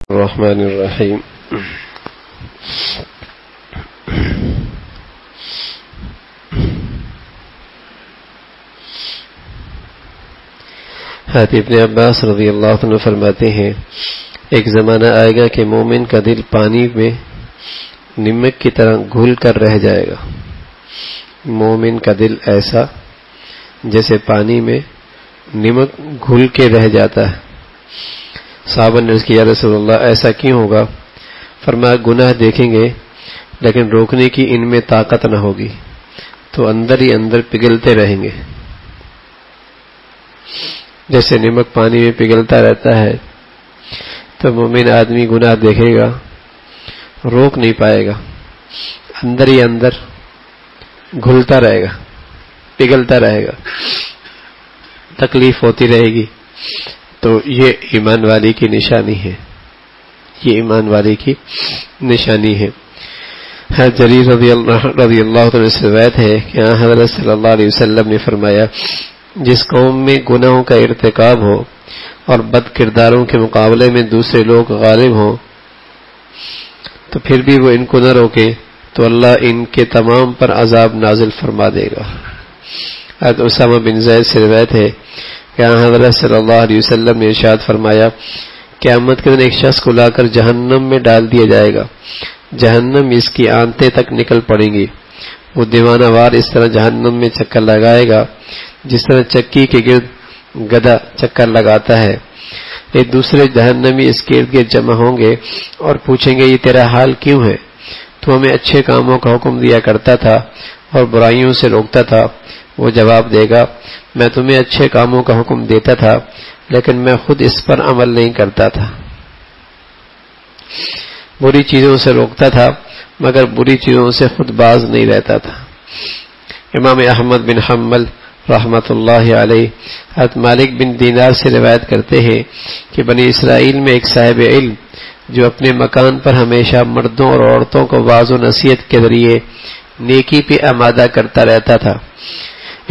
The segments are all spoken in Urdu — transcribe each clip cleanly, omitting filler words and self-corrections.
الرحمن الرحیم. حضرت ابن عباس رضی اللہ عنہ فرماتے ہیں ایک زمانہ آئے گا کہ مومن کا دل پانی میں نمک کی طرح گھل کر رہ جائے گا. مومن کا دل ایسا جیسے پانی میں نمک گھل کے رہ جاتا ہے. صحابہ نے عرض کیا یا رسول اللہ ایسا کیوں ہوگا؟ فرمایا گناہ دیکھیں گے لیکن روکنے کی ان میں طاقت نہ ہوگی تو اندر ہی اندر پگھلتے رہیں گے. جیسے نمک پانی میں پگھلتا رہتا ہے تو مومن آدمی گناہ دیکھے گا روک نہیں پائے گا، اندر ہی اندر گھلتا رہے گا، پگھلتا رہے گا، تکلیف ہوتی رہے گی. تو یہ ایمان والی کی نشانی ہے، یہ ایمان والی کی نشانی ہے. حضرت جریر رضی اللہ عنہ سے روایت ہے کہ حضرت صلی اللہ علیہ وسلم نے فرمایا جس قوم میں گناہوں کا ارتکاب ہو اور بد کرداروں کے مقابلے میں دوسرے لوگ غالب ہوں تو پھر بھی وہ ان کو نہ روکے تو اللہ ان کے تمام پر عذاب نازل فرما دے گا. حضرت اسامہ بن زید سے روایت ہے کہ حضرت صلی اللہ علیہ وسلم نے ارشاد فرمایا قیامت کے دن ایک شخص کو لا کر جہنم میں ڈال دیا جائے گا، جہنم اس کی آنتیں تک نکل پڑیں گی. وہ دیوانہ وار اس طرح جہنم میں چکر لگائے گا جس طرح چکی کے گرد گدھا چکر لگاتا ہے. ایک دوسرے جہنمی اس کے ارد گرد جمع ہوں گے اور پوچھیں گے یہ تیرا حال کیوں ہے؟ تو ہمیں اچھے کاموں کا حکم دیا کرتا تھا اور برائیوں سے روکتا تھا. وہ جواب دے گا میں تمہیں اچھے کاموں کا حکم دیتا تھا لیکن میں خود اس پر عمل نہیں کرتا تھا، بری چیزوں سے روکتا تھا مگر بری چیزوں سے خود باز نہیں رہتا تھا. امام احمد بن حنبل رحمت اللہ علیہ حضرت مالک بن دینار سے روایت کرتے ہیں کہ بنی اسرائیل میں ایک صاحب علم جو اپنے مکان پر ہمیشہ مردوں اور عورتوں کو واعظ و نصیحت کے ذریعے نیکی پہ آمادہ کرتا رہتا تھا.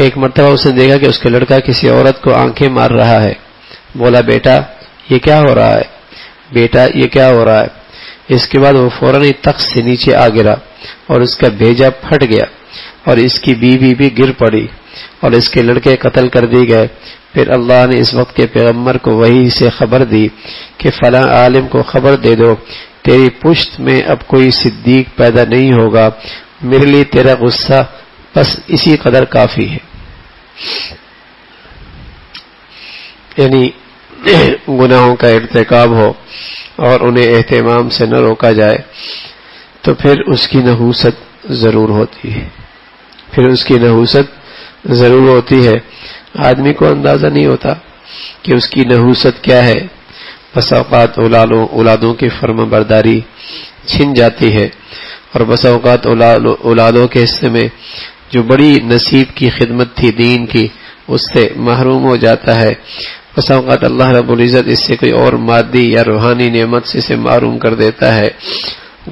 ایک مرتبہ اس نے دیکھا کہ اس کا لڑکا کسی عورت کو آنکھیں مار رہا ہے. بولا بیٹا یہ کیا ہو رہا ہے، بیٹا یہ کیا ہو رہا ہے؟ اس کے بعد وہ فوراً ہی تخت سے نیچے آ گرا اور اس کا بھیجا پھٹ گیا اور اس کی بیوی بھی گر پڑی اور اس کے لڑکے قتل کر دیے گئے. پھر اللہ نے اس وقت کے پیغمبر کو وحی سے خبر دی کہ فلاں عالم کو خبر دے دو تیری پشت میں اب کوئی صدیق پیدا نہیں ہوگا، میرے لیے تیرا غصہ بس اسی قدر کافی ہے. یعنی گناہوں کا ارتکاب ہو اور انہیں اہتمام سے نہ روکا جائے تو پھر اس کی نحوست ضرور ہوتی ہے، پھر اس کی نحوست ضرور ہوتی ہے. آدمی کو اندازہ نہیں ہوتا کہ اس کی نحوست کیا ہے. بس اوقات اولادوں کی فرما برداری چھن جاتی ہے اور بس اوقات اولادوں کے حصے میں جو بڑی نصیب کی خدمت تھی دین کی اس سے محروم ہو جاتا ہے. بس اوقات اللہ رب العزت اس سے کوئی اور مادی یا روحانی نعمت سے اسے محروم کر دیتا ہے.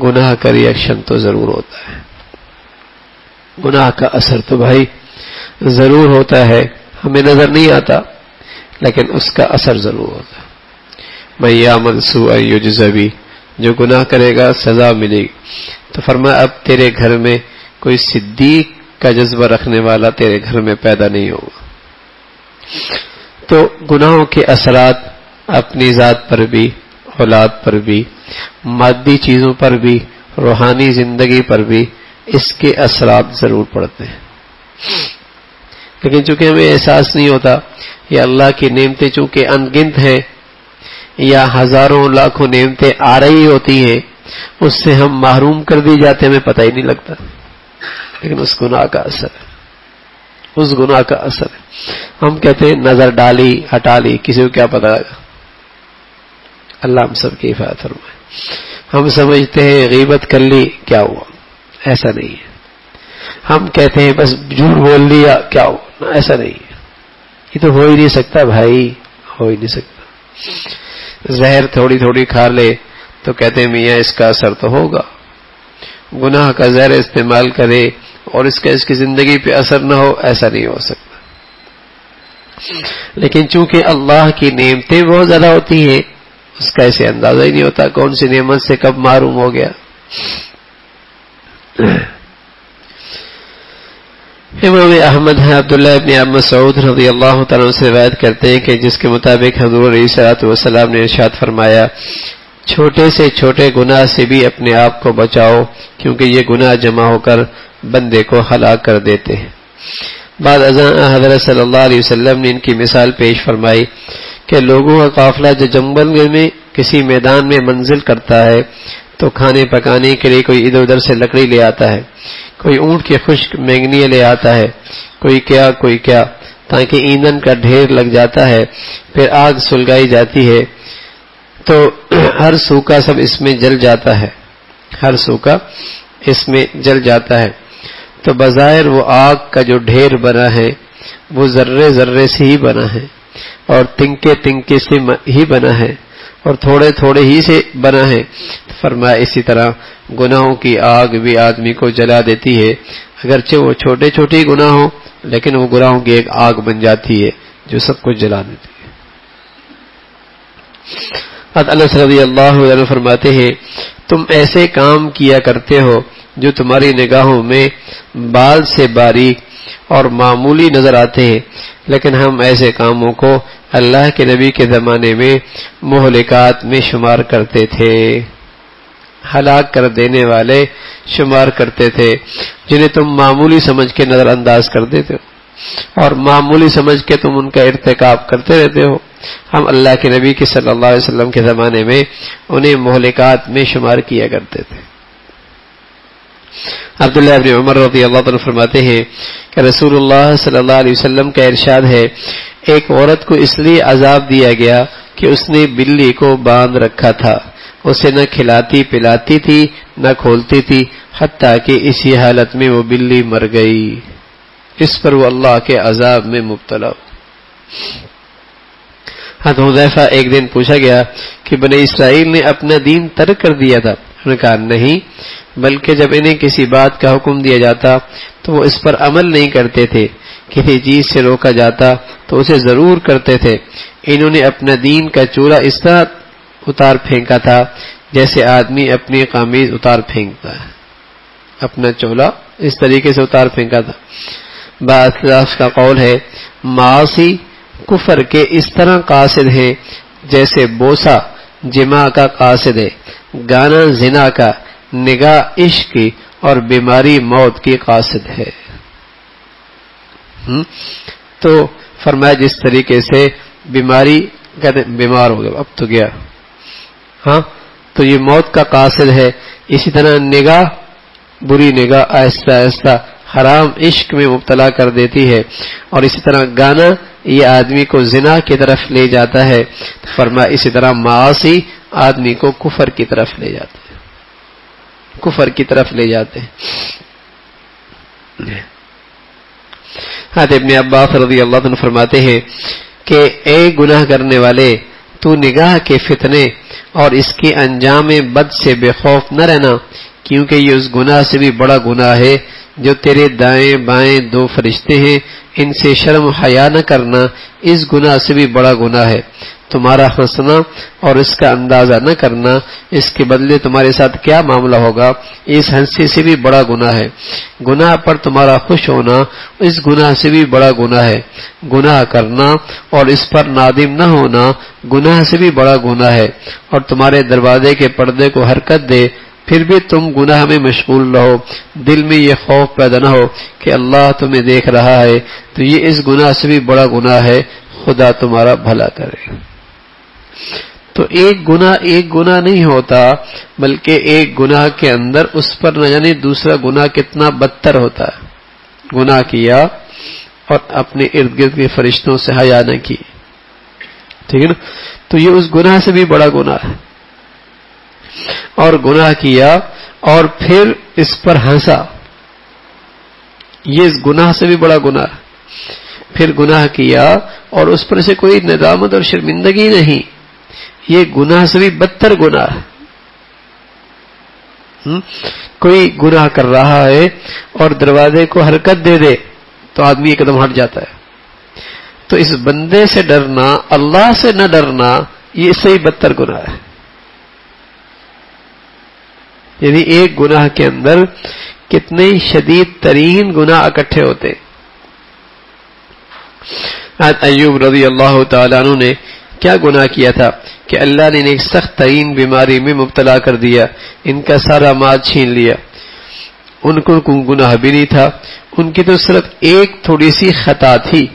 گناہ کا ریئیکشن تو ضرور ہوتا ہے، گناہ کا اثر تو بھائی ضرور ہوتا ہے، ہمیں نظر نہیں آتا لیکن اس کا اثر ضرور ہوتا ہے. من یعمل سوءا یجز بہ، جو گناہ کرے گا سزا ملے گی. تو فرمایا اب تیرے گھر میں کوئی صدیق کا جذبہ رکھنے والا تیرے گھر میں پیدا نہیں ہوگا. تو گناہوں کے اثرات اپنی ذات پر بھی، اولاد پر بھی، مادی چیزوں پر بھی، روحانی زندگی پر بھی اس کے اثرات ضرور پڑتے ہیں. لیکن چونکہ ہمیں احساس نہیں ہوتا یہ اللہ کی نعمتیں چونکہ ان گنت ہیں یا ہزاروں لاکھوں نعمتیں آ رہی ہوتی ہیں اس سے ہم محروم کر دی جاتے ہیں، ہمیں پتہ ہی نہیں لگتا. لیکن اس گناہ کا اثر ہے، اس گناہ کا اثر ہے. ہم کہتے ہیں نظر ڈالی ہٹا لی، کسی کو کیا پتہ لگا. اللہ ہم سب کی حفاظت فرمائے. ہم سمجھتے ہیں غیبت کر لی کیا ہوا، ایسا نہیں ہے. ہم کہتے ہیں بس جھوٹ بول لیا کیا ہوا، ایسا نہیں ہے. یہ تو ہو ہی نہیں سکتا بھائی، ہو ہی نہیں سکتا. زہر تھوڑی تھوڑی کھا لے تو کہتے ہیں میاں اس کا اثر تو ہوگا. گناہ کا زہر استعمال کرے اور اس کا اس کی زندگی پہ اثر نہ ہو، ایسا نہیں ہو سکتا. لیکن چونکہ اللہ کی نعمتیں بہت زیادہ ہوتی ہیں اس کا اسے اندازہ ہی نہیں ہوتا کون سی نعمت سے کب محروم ہو گیا. امام احمد عبداللہ ابن مسعود رضی اللہ تعالیٰ عنہ سے روایت کرتے ہیں کہ جس کے مطابق حضور علیہ الصلوۃ والسلام نے ارشاد فرمایا چھوٹے سے چھوٹے گناہ سے بھی اپنے آپ کو بچاؤ کیونکہ یہ گناہ جمع ہو کر بندے کو ہلاک کر دیتے ہیں. بعد ازاں حضرت صلی اللہ علیہ وسلم نے ان کی مثال پیش فرمائی کہ لوگوں کا قافلہ جو جنگل میں کسی میدان میں منزل کرتا ہے تو کھانے پکانے کے لیے کوئی ادھر ادھر سے لکڑی لے آتا ہے, کوئی اونٹ کے خشک مینگنیاں لے آتا ہے, کوئی کیا تاکہ ایندھن کا ڈھیر لگ جاتا ہے, پھر آگ سلگائی جاتی ہے تو ہر سوکھا سب اس میں جل جاتا ہے, ہر سوکھا اس میں جل جاتا ہے. تو بظاہر وہ آگ کا جو ڈھیر بنا ہے وہ ذرے ذرے سے ہی بنا ہے اور تنکے تنکے سے ہی بنا ہے اور تھوڑے تھوڑے ہی سے بنا ہے. فرمایا اسی طرح گناہوں کی آگ بھی آدمی کو جلا دیتی ہے, اگرچہ وہ چھوٹے چھوٹے گناہ ہوں لیکن وہ گناہوں کی ایک آگ بن جاتی ہے جو سب کچھ جلا دیتی ہے. انس رضی اللہ عنہ فرماتے ہیں تم ایسے کام کیا کرتے ہو جو تمہاری نگاہوں میں بال سے باریک اور معمولی نظر آتے ہیں, لیکن ہم ایسے کاموں کو اللہ کے نبی کے زمانے میں مہلکات میں شمار کرتے تھے, ہلاک کر دینے والے شمار کرتے تھے, جنہیں تم معمولی سمجھ کے نظر انداز کر دیتے ہو اور معمولی سمجھ کے تم ان کا ارتکاب کرتے رہتے ہو. ہم اللہ کے نبی کے صلی اللہ علیہ وسلم کے زمانے میں انہیں مہلکات میں شمار کیا کرتے تھے. عبداللہ ابن عمر رضی اللہ عنہ فرماتے ہیں کہ رسول اللہ صلی اللہ علیہ وسلم کا ارشاد ہے ایک عورت کو اس لیے عذاب دیا گیا کہ اس نے بلی کو باندھ رکھا تھا, اسے نہ کھلاتی پلاتی تھی نہ کھولتی تھی, حتیٰ کہ اسی حالت میں وہ بلی مر گئی. اس پر وہ اللہ کے عذاب میں مبتلا ہو. حذیفہ ایک دن پوچھا گیا کہ بنی اسرائیل نے اپنا دین ترک کر دیا تھا؟ انہوں نے کہا نہیں, بلکہ جب انہیں کسی بات کا حکم دیا جاتا تو وہ اس پر عمل نہیں کرتے تھے, کسی چیز سے روکا جاتا تو اسے ضرور کرتے تھے. انہوں نے اپنا دین کا چولہا اس طرح اتار پھینکا تھا جیسے آدمی اپنی قمیض اتار پھینکتا ہے, اپنا چولہا اس طریقے سے اتار پھینکا تھا. بعض کا قول ہے معاصی کفر کے اس طرح قاصد ہیں جیسے بوسہ جماع کا قاصد ہے, گانا زنا کا, نگاہ عشق کی اور بیماری موت کی قاصد ہے. تو فرمایا جس طریقے سے بیماری کہتے بیمار ہو گیا اب تو گیا, ہاں تو یہ موت کا قاصد ہے, اسی طرح نگاہ بری نگاہ آہستہ آہستہ حرام عشق میں مبتلا کر دیتی ہے, اور اسی طرح گانا یہ آدمی کو زنا کی طرف لے جاتا ہے. فرمایا اسی طرح معاصی آدمی کو کفر کی طرف لے جاتا ہے, کفر کی طرف لے جاتے ہیں. حضرت ابن عباس رضی اللہ عنہ فرماتے ہیں کہ اے گناہ کرنے والے, تو نگاہ کے فتنے اور اس کے انجام بد سے بے خوف نہ رہنا, کیونکہ یہ اس گناہ سے بھی بڑا گناہ ہے جو تیرے دائیں بائیں دو فرشتے ہیں, ان سے شرم حیا نہ کرنا اس گناہ سے بھی بڑا گناہ ہے. تمہارا ہنسنا اور اس کا اندازہ نہ کرنا, اس کے بدلے تمہارے ساتھ کیا معاملہ ہوگا, اس ہنسی سے بھی بڑا گناہ ہے. گناہ پر تمہارا خوش ہونا اس گناہ سے بھی بڑا گناہ ہے. گناہ کرنا اور اس پر نادم نہ ہونا گناہ سے بھی بڑا گناہ ہے. اور تمہارے دروازے کے پردے کو حرکت دے پھر بھی تم گناہ میں مشغول رہو, دل میں یہ خوف پیدا نہ ہو کہ اللہ تمہیں دیکھ رہا ہے, تو یہ اس گناہ سے بھی بڑا گناہ ہے, خدا تمہارا بھلا کرے. تو ایک گناہ نہیں ہوتا, بلکہ ایک گناہ کے اندر اس پر نہ جانے دوسرا گناہ کتنا بدتر ہوتا ہے. گناہ کیا اور اپنے ارد گرد کے فرشتوں سے حیا نہ کی, ٹھیک ہے نا, تو یہ اس گناہ سے بھی بڑا گناہ ہے. اور گناہ کیا اور پھر اس پر ہنسا, یہ اس گناہ سے بھی بڑا گناہ ہے. پھر گناہ کیا اور اس پر سے کوئی ندامت اور شرمندگی نہیں, یہ گناہ سے بھی بدتر گناہ ہے. کوئی گناہ کر رہا ہے اور دروازے کو حرکت دے دے تو آدمی ایک دم ہٹ جاتا ہے. تو اس بندے سے ڈرنا, اللہ سے نہ ڈرنا, یہ اس سے ہی بدتر گناہ ہے. یعنی ایک گناہ کے اندر کتنے شدید ترین گناہ اکٹھے ہوتے. ایوب رضی اللہ تعالیٰ عنہ نے کیا گناہ کیا تھا کہ اللہ نے ایک سخت ترین بیماری میں مبتلا کر دیا، ان کا سارا مال چھین لیا. ان کو کوئی گناہ بھی نہیں تھا، ان کی تو صرف ایک تھوڑی سی خطا تھی.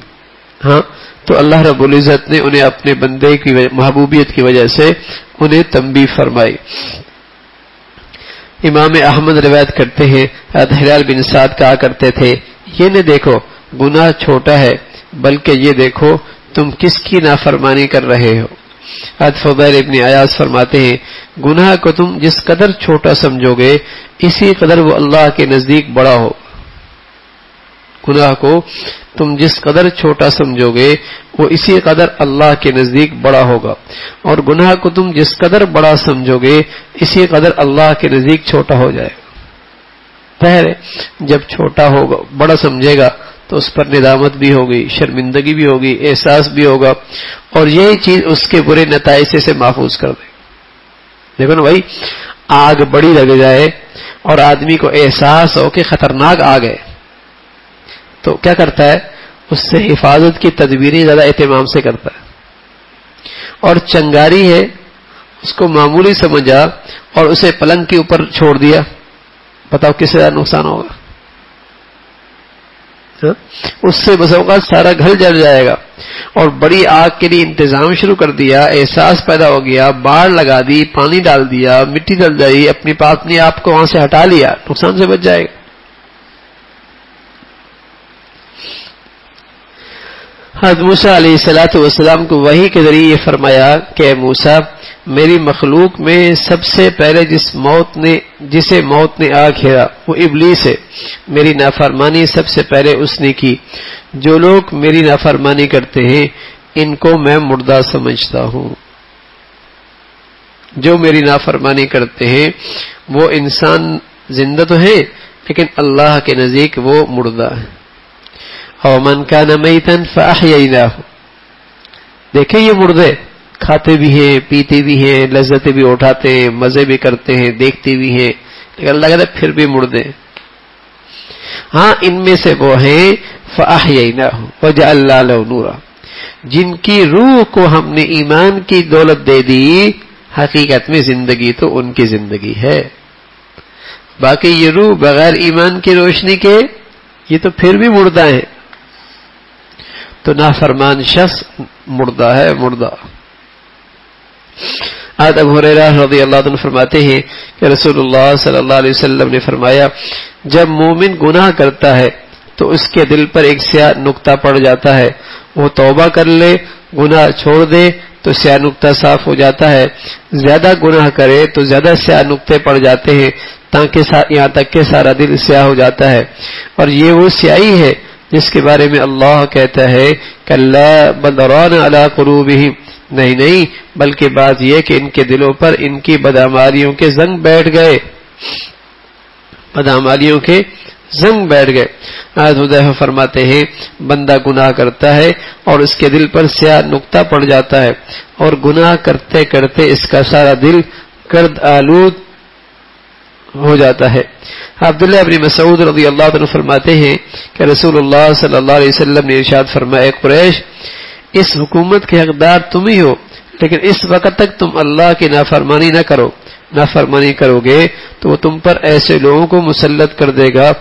ہاں تو اللہ رب العزت نے انہیں اپنے بندے کی محبوبیت کی وجہ سے انہیں تنبیہ فرمائی. امام احمد روایت کرتے ہیں ہلال بن سعد کہا کرتے تھے یہ نہ دیکھو گناہ چھوٹا ہے بلکہ یہ دیکھو تم کس کی نافرمانی کر رہے ہو. فضیل ابن عیاض فرماتے ہیں گناہ کو تم جس قدر چھوٹا سمجھو گے اسی قدر وہ اللہ کے نزدیک بڑا ہو. گناہ کو تم جس قدر چھوٹا سمجھو گے وہ اسی قدر اللہ کے نزدیک بڑا ہوگا، اور گناہ کو تم جس قدر بڑا سمجھو گے اسی قدر اللہ کے نزدیک چھوٹا ہو جائے گا. پہلے جب چھوٹا ہوگا بڑا سمجھے گا تو اس پر ندامت بھی ہوگی، شرمندگی بھی ہوگی، احساس بھی ہوگا، اور یہی چیز اس کے برے نتائج سے محفوظ کر دے. دیکھو نا بھائی، آگ بڑی لگ جائے اور آدمی کو احساس ہو کہ خطرناک آگ ہے تو کیا کرتا ہے؟ اس سے حفاظت کی تدبیریں زیادہ اہتمام سے کرتا ہے. اور چنگاری ہے اس کو معمولی سمجھا اور اسے پلنگ کے اوپر چھوڑ دیا، بتاؤ کس سے زیادہ نقصان ہوگا؟ اس سے بس ہوگا سارا گھر جل جائے گا. اور بڑی آگ کے لیے انتظام شروع کر دیا، احساس پیدا ہو گیا، باڑ لگا دی، پانی ڈال دیا، مٹی ڈل جائی، اپنے آپ کو وہاں سے ہٹا لیا، نقصان سے بچ جائے گا. حضرت موسیٰ علیہ السلام کو وحی کے ذریعے یہ فرمایا کہ اے موسیٰ میری مخلوق میں سب سے پہلے جسے موت نے آ گھیرا وہ ابلیس ہے. میری نافرمانی سب سے پہلے اس نے کی. جو لوگ میری نافرمانی کرتے ہیں ان کو میں مردہ سمجھتا ہوں. جو میری نافرمانی کرتے ہیں وہ انسان زندہ تو ہے لیکن اللہ کے نزدیک وہ مردہ ہے. اور من کان میتا فاحییناہ، دیکھیں یہ مردے کھاتے بھی ہیں، پیتے بھی ہیں، لذتیں بھی اٹھاتے ہیں، مزے بھی کرتے ہیں، دیکھتے بھی ہیں، لیکن اللہ کہتا ہے پھر بھی مردے. ہاں ان میں سے وہ ہیں فاحییناہ وجعلنا لہ نورا، جن کی روح کو ہم نے ایمان کی دولت دے دی. حقیقت میں زندگی تو ان کی زندگی ہے، باقی یہ روح بغیر ایمان کی روشنی کے یہ تو پھر بھی مردہ ہے. تو نافرمان شخص مردہ ہے، مردہ. ابو ہریرہ رضی اللہ عنہ فرماتے ہیں کہ رسول اللہ صلی اللہ علیہ وسلم نے فرمایا جب مومن گناہ کرتا ہے تو اس کے دل پر ایک سیاہ نقطہ پڑ جاتا ہے، وہ توبہ کر لے، گناہ چھوڑ دے تو سیاہ نقطہ صاف ہو جاتا ہے. زیادہ گناہ کرے تو زیادہ سیاہ نقطے پڑ جاتے ہیں یہاں تک کہ سارا دل سیاہ ہو جاتا ہے. اور یہ وہ سیاہی ہے جس کے بارے میں اللہ کہتا ہے کلا بل ران علی قلوبہم، نہیں بلکہ بات یہ کہ ان کے دلوں پر ان کی بدعمالیوں کے زنگ بیٹھ گئے، بدعمالیوں کے زنگ بیٹھ گئے. حذیفہ فرماتے ہیں بندہ گناہ کرتا ہے اور اس کے دل پر سیاہ نقطہ پڑ جاتا ہے اور گناہ کرتے کرتے اس کا سارا دل گرد آلود ہو جاتا ہے. عبداللہ ابن مسعود رضی اللہ عنہ فرماتے ہیں کہ رسول اللہ صلی اللہ علیہ وسلم نے ارشاد فرمایا قریش اس حکومت کے حقدار تم ہی ہو، لیکن اس وقت تک تم اللہ کی نافرمانی نہ کرو. نافرمانی کرو گے تو وہ تم پر ایسے لوگوں کو مسلط کر دے گا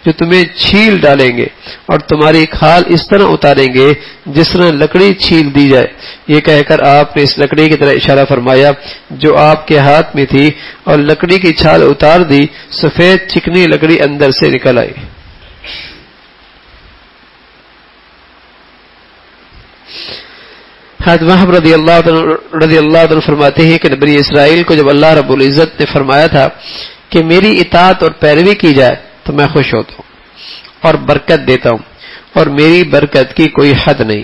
جو تمہیں چھیل ڈالیں گے اور تمہاری کھال اس طرح اتاریں گے جس طرح لکڑی چھیل دی جائے. یہ کہہ کر آپ نے اس لکڑی کی طرح اشارہ فرمایا جو آپ کے ہاتھ میں تھی اور لکڑی کی چھال اتار دی، سفید چکنی لکڑی اندر سے نکل آئی. حضرت وہب رضی اللہ عنہ فرماتے ہیں کہ بنی اسرائیل کو جب اللہ رب العزت نے فرمایا تھا کہ میری اطاعت اور پیروی کی جائے تو میں خوش ہوتا ہوں اور برکت دیتا ہوں اور میری برکت کی کوئی حد نہیں،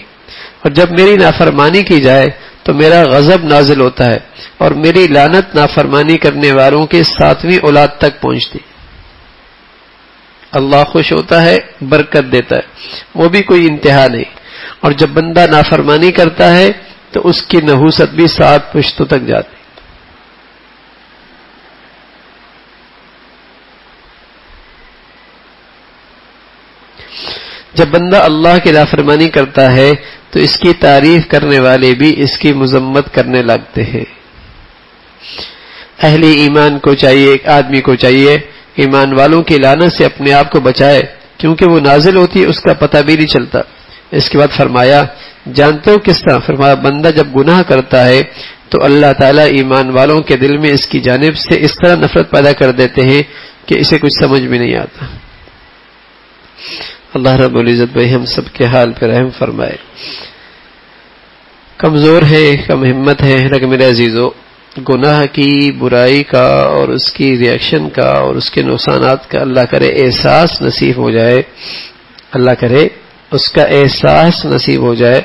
اور جب میری نافرمانی کی جائے تو میرا غضب نازل ہوتا ہے اور میری لعنت نافرمانی کرنے والوں کے 7ویں اولاد تک پہنچتی. اللہ خوش ہوتا ہے، برکت دیتا ہے، وہ بھی کوئی انتہا نہیں. اور جب بندہ نافرمانی کرتا ہے تو اس کی نحوست بھی 7 پشتوں تک جاتی. جب بندہ اللہ کی نافرمانی کرتا ہے تو اس کی تعریف کرنے والے بھی اس کی مذمت کرنے لگتے ہیں. اہل ایمان کو چاہیے، ایک آدمی کو چاہیے ایمان والوں کی لعنت سے اپنے آپ کو بچائے، کیونکہ وہ نازل ہوتی ہے اس کا پتہ بھی نہیں چلتا. اس کے بعد فرمایا جانتے ہو کس طرح؟ فرمایا بندہ جب گناہ کرتا ہے تو اللہ تعالیٰ ایمان والوں کے دل میں اس کی جانب سے اس طرح نفرت پیدا کر دیتے ہیں کہ اسے کچھ سمجھ بھی نہیں آتا. اللہ رب العزت بھائی ہم سب کے حال پہ رحم فرمائے. کمزور ہے، کم ہمت ہے، لیکن میرے عزیزو گناہ کی برائی کا اور اس کی ریئیکشن کا اور اس کے نقصانات کا اللہ کرے احساس نصیب ہو جائے، اللہ کرے اس کا احساس نصیب ہو جائے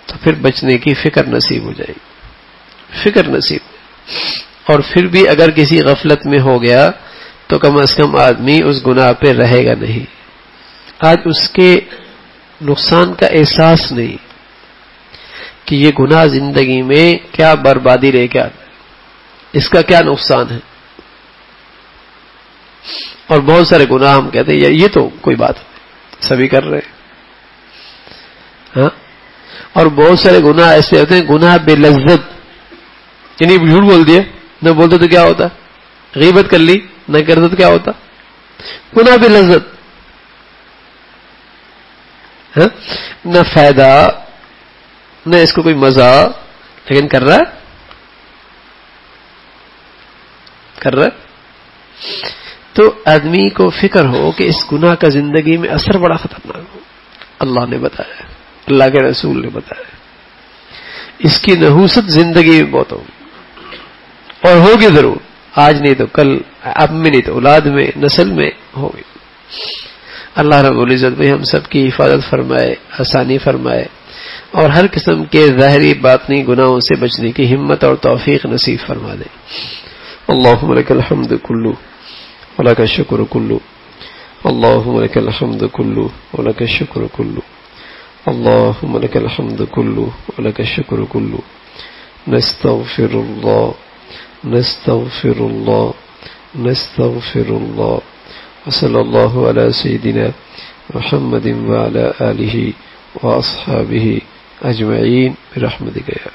تو پھر بچنے کی فکر نصیب ہو جائے گی، فکر نصیب. اور پھر بھی اگر کسی غفلت میں ہو گیا تو کم از کم آدمی اس گناہ پہ رہے گا نہیں. آج اس کے نقصان کا احساس نہیں کہ یہ گناہ زندگی میں کیا بربادی لے کے آتا ہے، اس کا کیا نقصان ہے. اور بہت سارے گناہ ہم کہتے ہیں یہ تو کوئی بات نہیں، سبھی کر رہے ہیں. ہاں، اور بہت سارے گناہ ایسے ہوتے ہیں گناہ بے لذت، یعنی جھوٹ بول دیا، نہ بولتے تو کیا ہوتا، غیبت کر لی نہ کرتے تو کیا ہوتا، گناہ بے لذت. ہاں، نہ فائدہ نہ اس کو کوئی مزہ، لیکن کر رہا ہے. تو آدمی کو فکر ہو کہ اس گناہ کا زندگی میں اثر بڑا خطرناک ہو. اللہ نے بتایا، اللہ کے رسول نے بتایا، اس کی نحوست زندگی میں بہت ہوگی، اور ہوگی ضرور، آج نہیں تو کل، اب میں نہیں تو اولاد میں، نسل میں ہوگی. اللہ رب العزت بھی ہم سب کی حفاظت فرمائے، آسانی فرمائے، اور ہر قسم کے ظاہری باطنی گناہوں سے بچنے کی ہمت اور توفیق نصیب فرما دے. اللہم لک الحمد کلو ولک الشکر کلو، اللہم لک الحمد کلو ولک الشکر کلو، اللہم لک الحمد کلو ولک الشکر کلو. نستغفر اللہ نستغفر اللہ نستغفر اللہ. وصلی اللہ علی سیدنا محمد وعلی آلہ واصحابہ اجمعین برحمتک یا